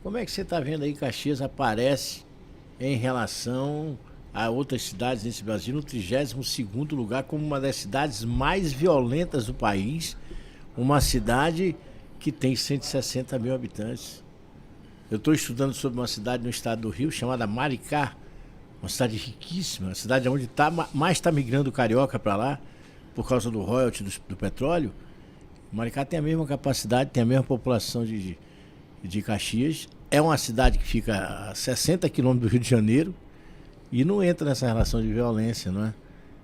Como é que você está vendo aí Caxias aparece em relação a outras cidades nesse Brasil no 32º lugar como uma das cidades mais violentas do país, uma cidade que tem 160 mil habitantes. Eu estou estudando sobre uma cidade no estado do Rio chamada Maricá, uma cidade riquíssima, uma cidade onde mais está migrando o carioca para lá, por causa do royalty do petróleo. Maricá tem a mesma capacidade, tem a mesma população de Caxias. É uma cidade que fica a 60 quilômetros do Rio de Janeiro e não entra nessa relação de violência, não é?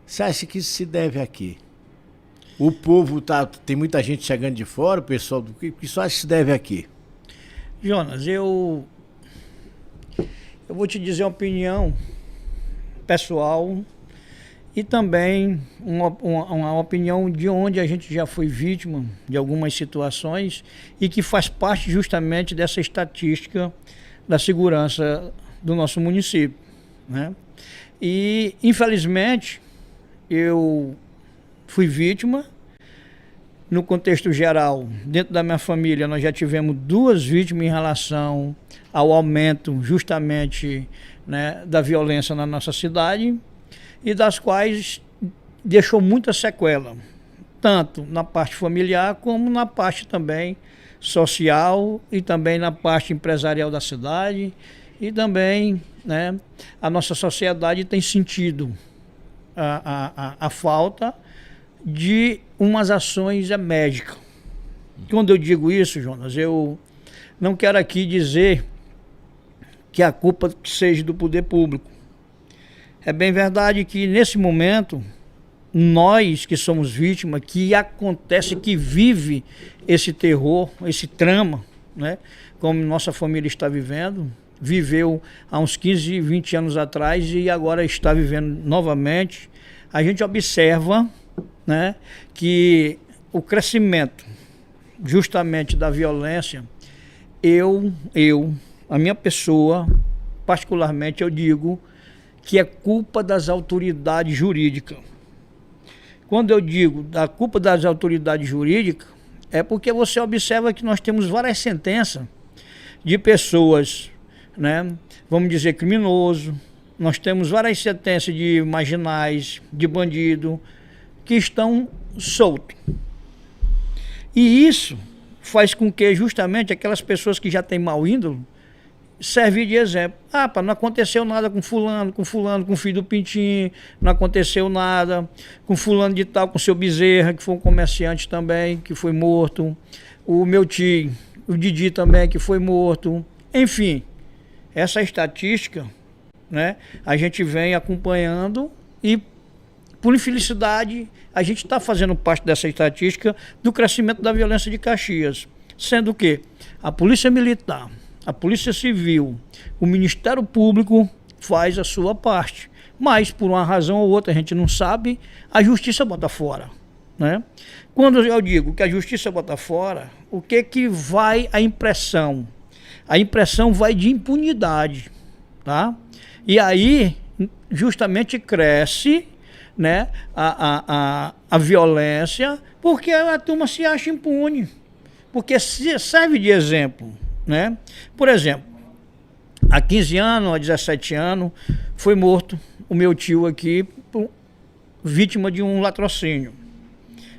Você acha que isso se deve a quê? O povo tem muita gente chegando de fora, o pessoal do que isso acha que se deve a quê? Jonas, eu vou te dizer uma opinião pessoal e também uma opinião de onde a gente já foi vítima de algumas situações e que faz parte justamente dessa estatística da segurança do nosso município, né? E, infelizmente, eu fui vítima. No contexto geral, dentro da minha família, nós já tivemos 2 vítimas em relação ao aumento justamente, né, da violência na nossa cidade e das quais deixou muita sequela, tanto na parte familiar como na parte também social e também na parte empresarial da cidade e também, né, a nossa sociedade tem sentido a falta de umas ações médicas. Quando eu digo isso, Jonas, eu não quero aqui dizer que a culpa seja do poder público. É bem verdade que nesse momento, nós que somos vítimas, que acontece, que vive esse terror, esse trama, né, como nossa família está vivendo, viveu há uns 15, 20 anos atrás e agora está vivendo novamente, a gente observa, né, que o crescimento justamente da violência, a minha pessoa, particularmente, eu digo que é culpa das autoridades jurídicas. Quando eu digo da culpa das autoridades jurídicas, é porque você observa que nós temos várias sentenças de pessoas, né, vamos dizer, criminosos, nós temos várias sentenças de marginais, de bandido, que estão soltos. E isso faz com que justamente aquelas pessoas que já têm mau índole servir de exemplo. Pá, não aconteceu nada com fulano, com o filho do Pintinho, não aconteceu nada com fulano de tal, com o seu Bezerra, que foi um comerciante também, que foi morto, o meu tio, o Didi também, que foi morto. Enfim, essa estatística, né, a gente vem acompanhando e, por infelicidade, a gente está fazendo parte dessa estatística do crescimento da violência de Caxias, sendo que a Polícia Militar, a Polícia Civil, o Ministério Público faz a sua parte, mas por uma razão ou outra, a gente não sabe, a Justiça bota fora, né? Quando eu digo que a Justiça bota fora, o que vai a impressão? A impressão vai de impunidade, tá? E aí, justamente cresce, né, a violência, porque a turma se acha impune, porque serve de exemplo, né? Por exemplo, há 15 anos, há 17 anos, foi morto o meu tio aqui, vítima de um latrocínio.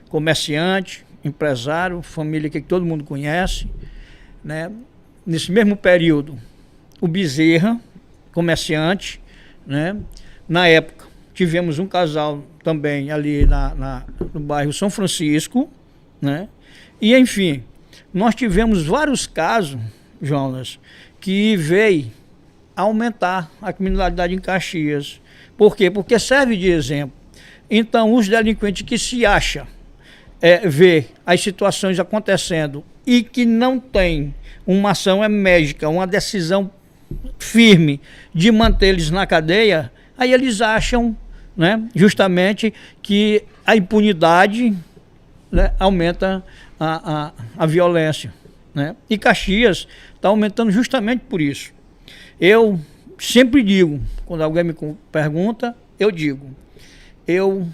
Comerciante, empresário, família que todo mundo conhece, né? Nesse mesmo período, o Bezerra, comerciante, né? Na época, tivemos um casal também ali no bairro São Francisco, né? E, enfim, nós tivemos vários casos, Jonas, que veio aumentar a criminalidade em Caxias. Por quê? Porque serve de exemplo. Então, os delinquentes que se acham ver as situações acontecendo e que não tem uma ação médica, uma decisão firme de mantê-los na cadeia, aí eles acham, né, justamente que a impunidade, né, aumenta a violência, né? E Caxias está aumentando justamente por isso. Eu sempre digo, quando alguém me pergunta, eu digo, eu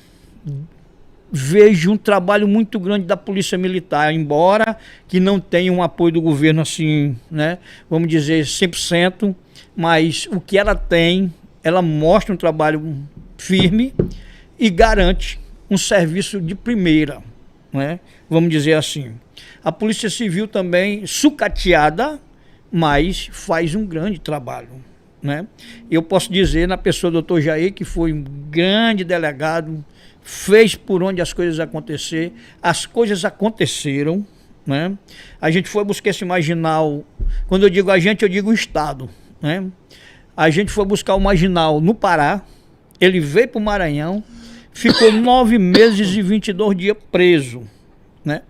vejo um trabalho muito grande da Polícia Militar, embora que não tenha um apoio do governo assim, né, vamos dizer 100%, mas o que ela tem, ela mostra um trabalho firme e garante um serviço de primeira, né, vamos dizer assim. A Polícia Civil também sucateada, mas faz um grande trabalho, né? Eu posso dizer na pessoa do Dr. Jair, que foi um grande delegado, fez por onde as coisas as coisas aconteceram, né? A gente foi buscar esse marginal, quando eu digo a gente, eu digo o Estado, né? A gente foi buscar o marginal no Pará, ele veio para o Maranhão, ficou 9 meses e 22 dias preso, né?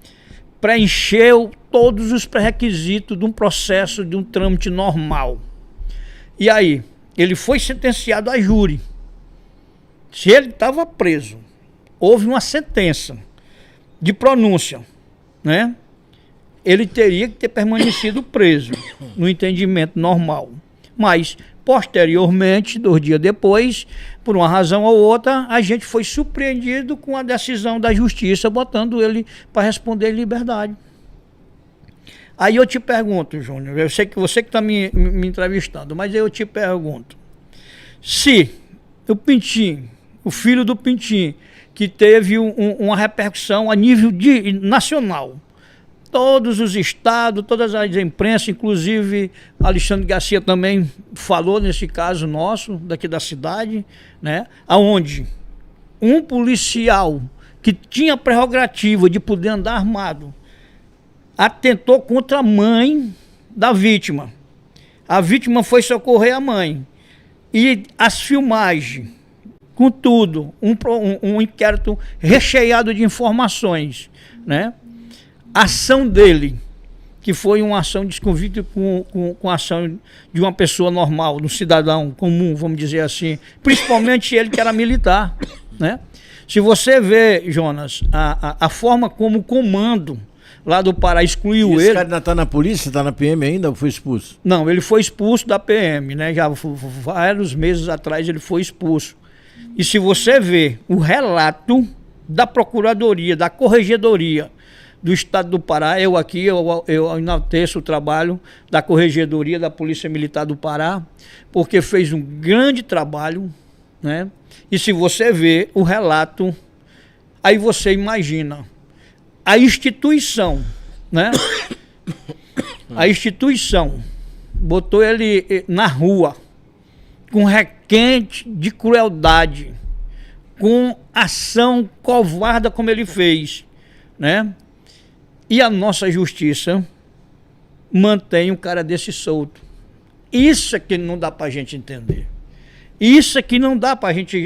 Preencheu todos os pré-requisitos de um processo, de um trâmite normal. E aí, ele foi sentenciado a júri. Se ele estava preso, houve uma sentença de pronúncia, né? Ele teria que ter permanecido preso, no entendimento normal. Mas, posteriormente, 2 dias depois, por uma razão ou outra, a gente foi surpreendido com a decisão da justiça, botando ele para responder em liberdade. Aí eu te pergunto, Júnior, eu sei que você que está me entrevistando, mas eu te pergunto, se o Pintinho, o filho do Pintinho, que teve uma repercussão a nível nacional, todos os estados, todas as imprensas, inclusive Alexandre Garcia também falou nesse caso nosso, daqui da cidade, né, onde um policial que tinha prerrogativa de poder andar armado, atentou contra a mãe da vítima. A vítima foi socorrer a mãe. E as filmagens, com tudo, um inquérito recheado de informações, né? A ação dele, que foi uma ação desconvicta com a ação de uma pessoa normal, de um cidadão comum, vamos dizer assim, principalmente ele que era militar, né? Se você vê, Jonas, a forma como o comando lá do Pará excluiu ele. Esse cara ainda está na polícia, está na PM ainda ou foi expulso? Não, ele foi expulso da PM, né? Já vários meses atrás ele foi expulso. E se você vê o relato da Procuradoria, da Corregedoria do Estado do Pará, eu enalteço o trabalho da Corregedoria da Polícia Militar do Pará, porque fez um grande trabalho, né? E se você vê o relato, aí você imagina a instituição, né? A instituição botou ele na rua com requinte de crueldade, com ação covarda como ele fez, né? E a nossa justiça mantém um cara desse solto. Isso é que não dá pra gente entender. Isso é que não dá pra gente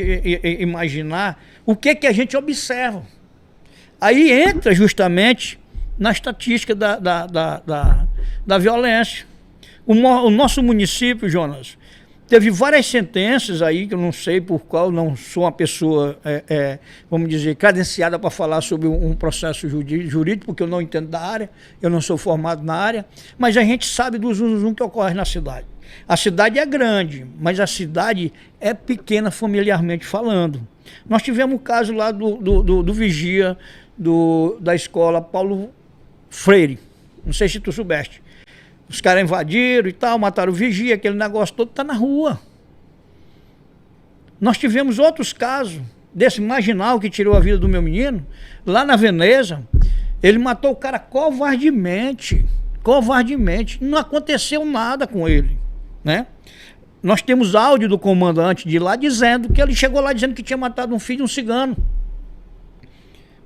imaginar o que que a gente observa. Aí entra justamente na estatística da violência. O nosso município, Jonas, teve várias sentenças aí, que eu não sei por qual, não sou uma pessoa, vamos dizer, credenciada para falar sobre um processo jurídico, porque eu não entendo da área, eu não sou formado na área, mas a gente sabe do zum que ocorre na cidade. A cidade é grande, mas a cidade é pequena familiarmente falando. Nós tivemos o caso lá do vigia da escola Paulo Freire, não sei se tu soubeste. Os caras invadiram e tal, mataram o vigia, aquele negócio todo está na rua. Nós tivemos outros casos desse marginal que tirou a vida do meu menino, lá na Veneza. Ele matou o cara covardemente, não aconteceu nada com ele, né? Nós temos áudio do comandante de lá dizendo que ele chegou lá dizendo que tinha matado um filho de um cigano,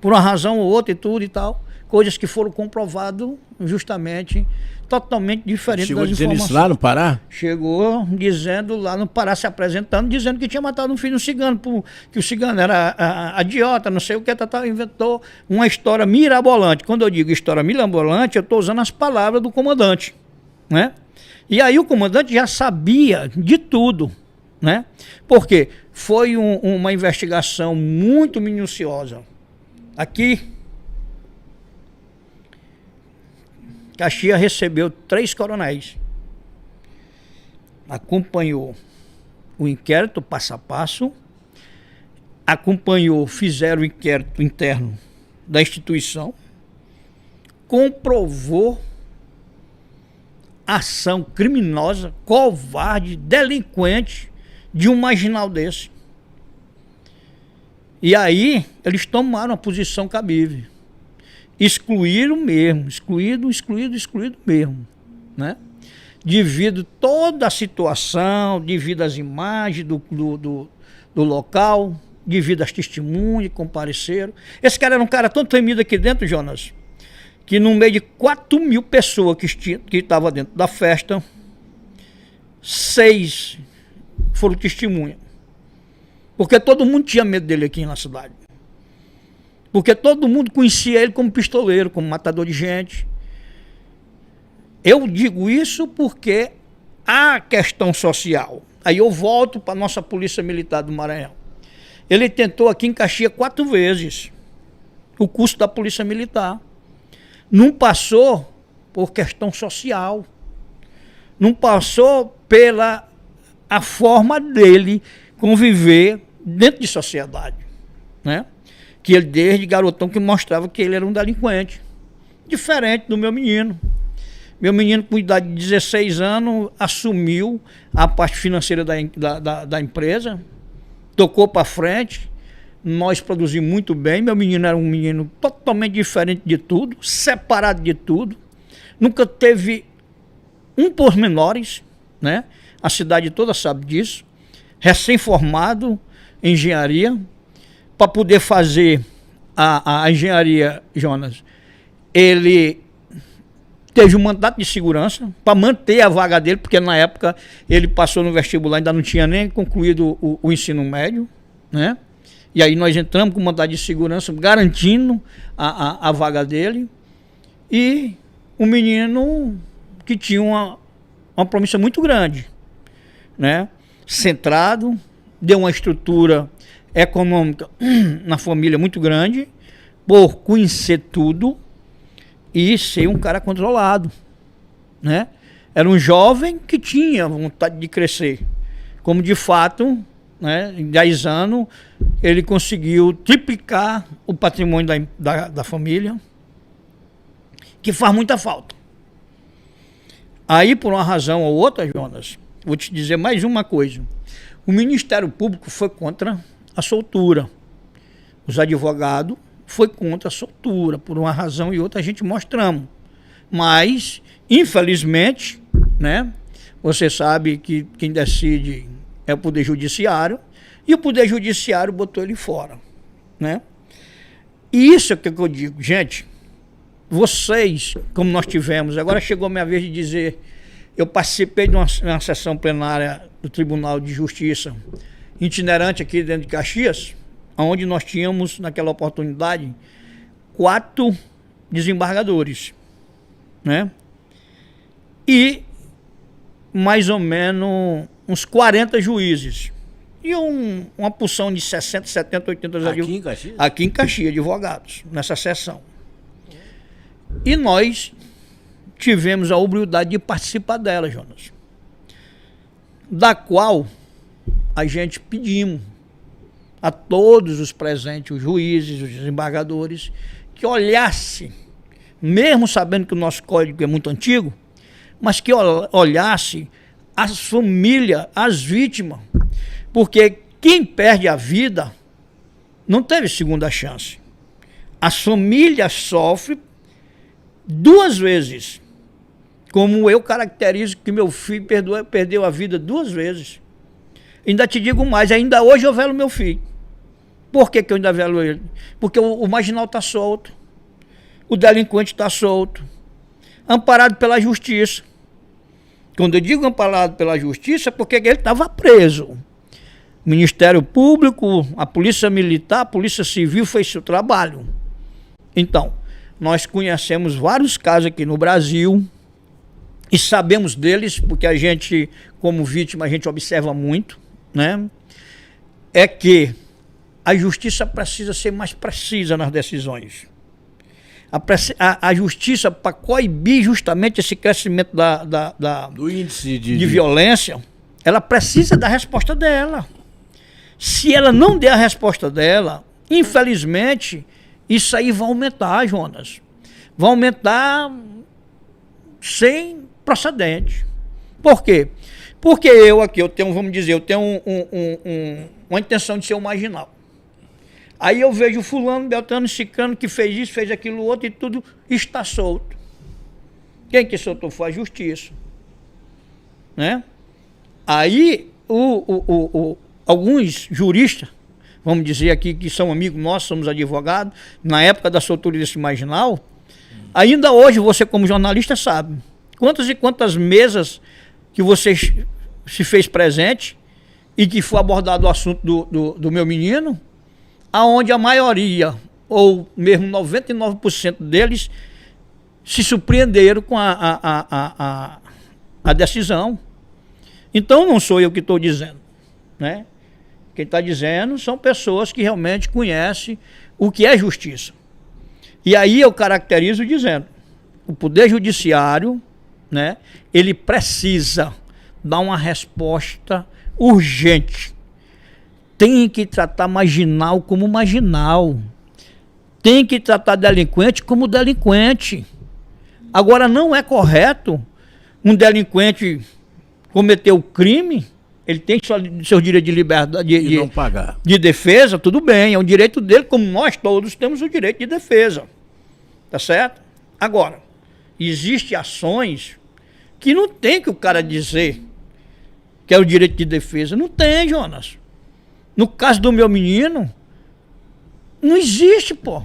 por uma razão ou outra e tudo e tal. Coisas que foram comprovadas justamente totalmente diferentes das informações. Chegou dizendo isso lá no Pará? Chegou dizendo lá no Pará, se apresentando, dizendo que tinha matado um filho de um cigano, que o cigano era idiota, não sei o que, inventou uma história mirabolante. Quando eu digo história mirabolante, eu estou usando as palavras do comandante, né? E aí o comandante já sabia de tudo, né? Porque foi uma investigação muito minuciosa. Aqui, Caxias recebeu 3 coronéis, acompanhou o inquérito passo a passo, acompanhou, fizeram o inquérito interno da instituição, comprovou ação criminosa, covarde, delinquente de um marginal desse. E aí eles tomaram a posição cabível. Excluíram mesmo, excluído mesmo, né? Devido toda a situação, devido às imagens do local, devido às testemunhas que compareceram. Esse cara era um cara tão temido aqui dentro, Jonas, que no meio de 4.000 pessoas que estavam dentro da festa, 6 foram testemunhas. Porque todo mundo tinha medo dele aqui na cidade. Porque todo mundo conhecia ele como pistoleiro, como matador de gente. Eu digo isso porque há questão social. Aí eu volto para a nossa Polícia Militar do Maranhão. Ele tentou aqui em Caxias 4 vezes o curso da Polícia Militar. Não passou por questão social. Não passou pela a forma dele conviver dentro de sociedade, né? Que ele desde garotão que mostrava que ele era um delinquente. Diferente do meu menino. Meu menino, com idade de 16 anos, assumiu a parte financeira da empresa, tocou para frente, nós produzimos muito bem. Meu menino era um menino totalmente diferente de tudo, separado de tudo, nunca teve um pormenores, né? A cidade toda sabe disso, recém-formado em engenharia, para poder fazer a engenharia, Jonas, ele teve um mandato de segurança para manter a vaga dele, porque na época ele passou no vestibular, ainda não tinha nem concluído o ensino médio, né? E aí nós entramos com mandato de segurança, garantindo a vaga dele. E um menino que tinha uma promessa muito grande, né? Centrado, deu uma estrutura econômica na família muito grande, por conhecer tudo e ser um cara controlado, né? Era um jovem que tinha vontade de crescer, como de fato, né, em 10 anos ele conseguiu triplicar o patrimônio da família, que faz muita falta. Aí, por uma razão ou outra, Jonas, vou te dizer mais uma coisa: o Ministério Público foi contra a soltura, os advogados foi contra a soltura, por uma razão e outra a gente mostramos, mas infelizmente, né, você sabe que quem decide é o Poder Judiciário, e o Poder Judiciário botou ele fora, né? E isso é o que eu digo, gente, vocês, como nós tivemos, agora chegou a minha vez de dizer, eu participei de uma sessão plenária do Tribunal de Justiça itinerante aqui dentro de Caxias, onde nós tínhamos, naquela oportunidade, 4 desembargadores, né? E mais ou menos uns 40 juízes. E uma porção de 60, 70, 80 advogados. Aqui em Caxias? Aqui em Caxias, advogados, nessa sessão. E nós tivemos a humildade de participar dela, Jonas. Da qual a gente pedimos a todos os presentes, os juízes, os desembargadores, que olhasse, mesmo sabendo que o nosso código é muito antigo, mas que olhasse as famílias, as vítimas, porque quem perde a vida não teve segunda chance. As famílias sofrem 2 vezes, como eu caracterizo que meu filho perdeu a vida 2 vezes. Ainda te digo mais, ainda hoje eu velo meu filho. Por que eu ainda velo ele? Porque o marginal está solto, o delinquente está solto, amparado pela justiça. Quando eu digo amparado pela justiça, é porque ele estava preso. O Ministério Público, a Polícia Militar, a Polícia Civil fez seu trabalho. Então, nós conhecemos vários casos aqui no Brasil e sabemos deles, porque a gente, como vítima, a gente observa muito, né? É que a justiça precisa ser mais precisa nas decisões. A justiça, para coibir justamente esse crescimento do índice de violência, ela precisa da resposta dela. Se ela não der a resposta dela, infelizmente, isso aí vai aumentar, Jonas. Vai aumentar sem procedente. Por quê? Porque eu tenho, vamos dizer, eu tenho uma intenção de ser um marginal. Aí eu vejo fulano, beltrano, ciclano que fez isso, fez aquilo outro e tudo está solto. Quem que soltou foi a justiça. Né? Aí alguns juristas, vamos dizer aqui que são amigos nossos, somos advogados, na época da soltura desse marginal, ainda hoje você como jornalista sabe quantas e quantas mesas que você se fez presente e que foi abordado o assunto do meu menino, aonde a maioria, ou mesmo 99% deles, se surpreenderam com a decisão. Então não sou eu que estou dizendo, né? Quem está dizendo são pessoas que realmente conhecem o que é justiça. E aí eu caracterizo dizendo, o Poder Judiciário, né, ele precisa dar uma resposta urgente. Tem que tratar marginal como marginal. Tem que tratar delinquente como delinquente. Agora, não é correto um delinquente cometer o crime, ele tem seu direito de liberdade, não pagar. De defesa, tudo bem, é um direito dele, como nós todos temos o direito de defesa. Tá certo? Agora, existem ações que não tem que o cara dizer que é o direito de defesa. Não tem, Jonas. No caso do meu menino, não existe, pô.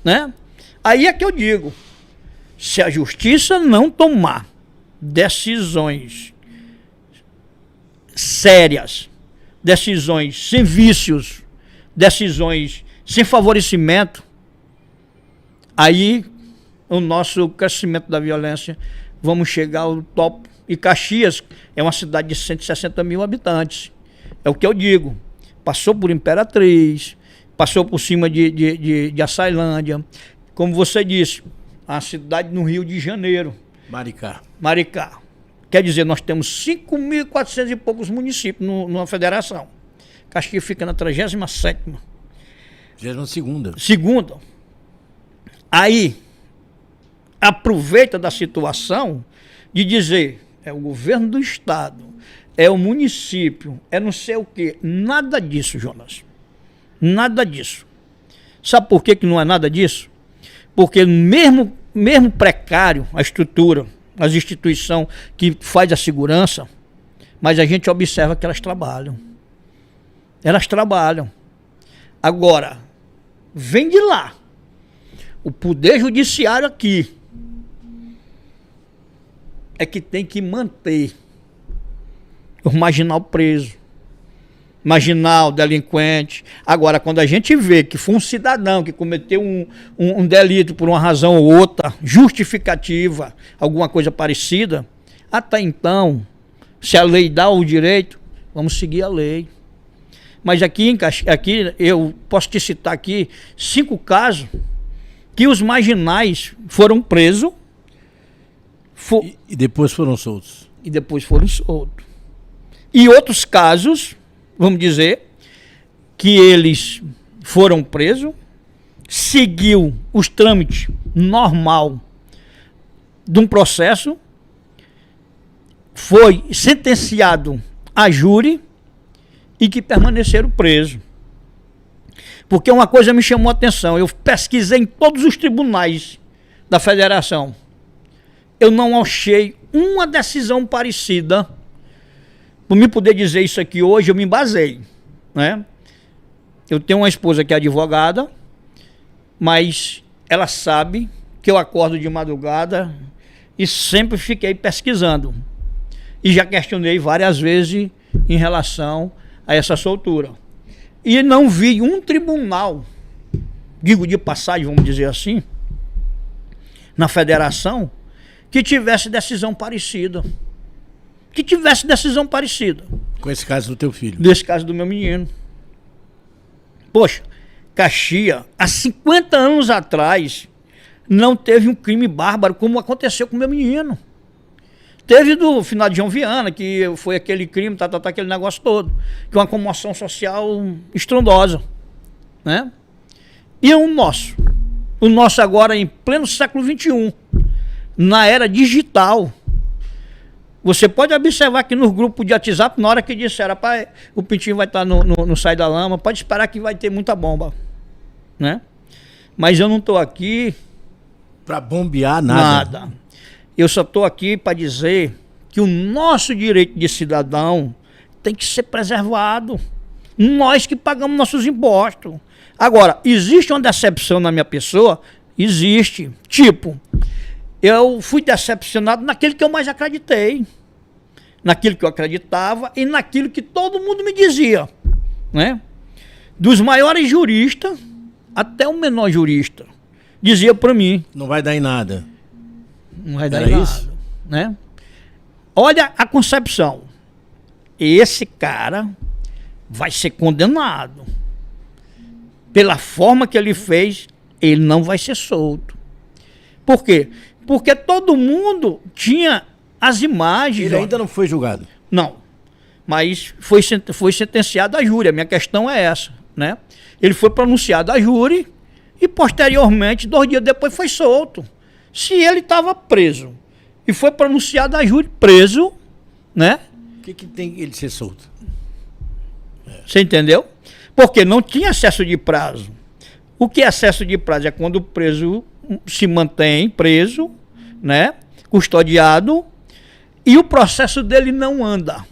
Né? Aí é que eu digo, se a justiça não tomar decisões sérias, decisões sem vícios, decisões sem favorecimento, aí o nosso crescimento da violência, vamos chegar ao top. E Caxias é uma cidade de 160 mil habitantes. É o que eu digo. Passou por Imperatriz, passou por cima de Açailândia. Como você disse, a cidade no Rio de Janeiro. Maricá. Quer dizer, nós temos 5.400 e poucos municípios numa federação. Caxias fica na 37ª. 32ª. Segunda. Aí, aproveita da situação de dizer, é o governo do estado, é o município, é não sei o quê. Nada disso, Jonas. Nada disso. Sabe por que não é nada disso? Porque mesmo precário a estrutura, as instituições que faz a segurança, mas a gente observa que elas trabalham. Elas trabalham. Agora, vem de lá. O Poder Judiciário aqui é que tem que manter o marginal preso. Marginal, delinquente. Agora, quando a gente vê que foi um cidadão que cometeu um delito por uma razão ou outra, justificativa, alguma coisa parecida, até então, se a lei dá o direito, vamos seguir a lei. Mas aqui eu posso te citar aqui 5 casos que os marginais foram presos. E depois foram soltos. E outros casos, vamos dizer, que eles foram presos, seguiu os trâmites normal de um processo, foi sentenciado a júri e que permaneceram presos. Porque uma coisa me chamou a atenção, eu pesquisei em todos os tribunais da federação, eu não achei uma decisão parecida. Por me poder dizer isso aqui hoje, eu me embasei, né? Eu tenho uma esposa que é advogada, mas ela sabe que eu acordo de madrugada e sempre fiquei pesquisando. E já questionei várias vezes em relação a essa soltura. E não vi um tribunal, digo de passagem, vamos dizer assim, na federação, que tivesse decisão parecida. Com esse caso do teu filho? Desse caso do meu menino. Poxa, Caxias, há 50 anos atrás, não teve um crime bárbaro como aconteceu com o meu menino. Teve do final de João Viana, que foi aquele crime, aquele negócio todo, que é uma comoção social estrondosa, né? E o nosso agora em pleno século XXI, na era digital. Você pode observar que nos grupos de WhatsApp, na hora que disseram, rapaz, o Pintinho vai estar no Sai da Lama, pode esperar que vai ter muita bomba, né? Mas eu não estou aqui para bombear nada. Eu só estou aqui para dizer que o nosso direito de cidadão tem que ser preservado. Nós que pagamos nossos impostos. Agora, existe uma decepção na minha pessoa? Existe. Tipo, eu fui decepcionado naquilo que eu mais acreditei. Naquilo que eu acreditava e naquilo que todo mundo me dizia, né? Dos maiores juristas até o menor jurista. Dizia para mim. Não vai dar em nada. Não vai dar em nada, isso? Né? Olha a concepção. Esse cara vai ser condenado. Pela forma que ele fez, ele não vai ser solto. Por quê? Porque todo mundo tinha as imagens. Ele ainda não foi julgado? Não. Mas foi sentenciado à júri. A minha questão é essa, né? Ele foi pronunciado à júri e posteriormente, 2 dias depois, foi solto. Se ele estava preso e foi pronunciado a júri preso, né? O que tem ele ser solto? Você entendeu? Porque não tinha excesso de prazo. O que é excesso de prazo? É quando o preso se mantém preso, né? Custodiado, e o processo dele não anda.